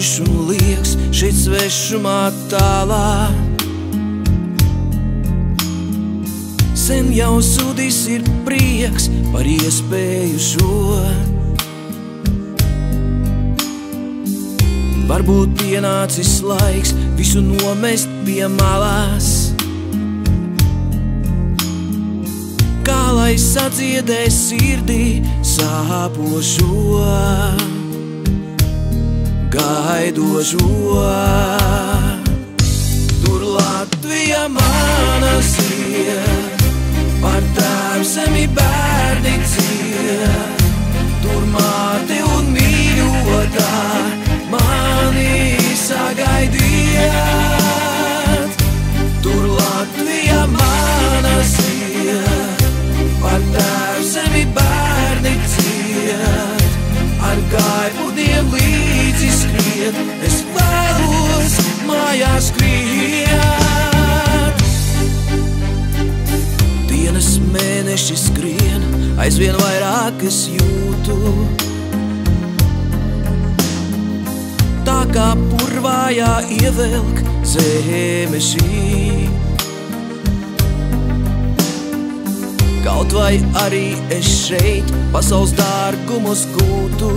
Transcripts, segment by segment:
tukšs un lieks šeit svešumā tālā. Sen jau sudis ir prieks par iespēju šo. Varbūt pienācis laiks visu nomest pie malās. Kā lai sadziedē sirdī sāpošo, gaidošo. Tur Latvija mana ciet, par tēvu zemi bērni ciet. Tur māte un mīļotā mani sagaidiet. Tur Latvija mana ciet, par tēvu zemi bērni ciet. Ar gaibudiem līdzi skriet, es vēlos mājās skriet. Dienas mēneši skrien, aizvien vairāk es jūtu. Tā kā purvājā ievelk zeme šī. Kaut vai arī es šeit pasaules dārgumus gūtu.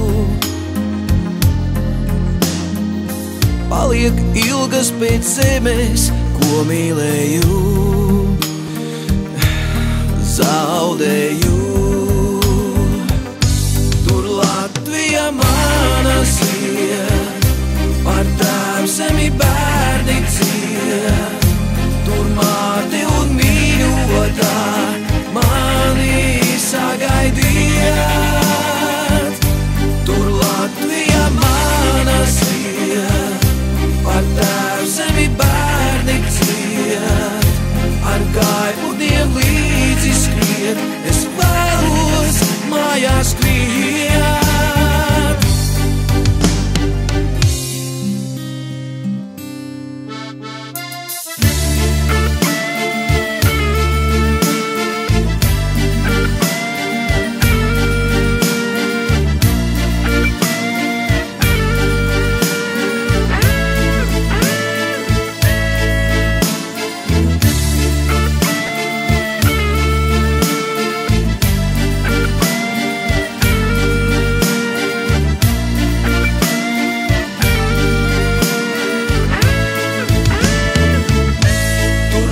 Paliek ilgas pēc zemes, ko mīlēju, zaudēju. Tur Latvija mana ciet, par tēvu zemi bērni ciet. Tur māte un mīļotā mani sagaidiet. Tur Latvija mana ciet, par tēvu zemi bērni ciet. Ar gaibudiem līdzi skriet, es vēlos mājās skriet.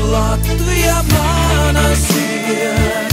Latvija mana ciet,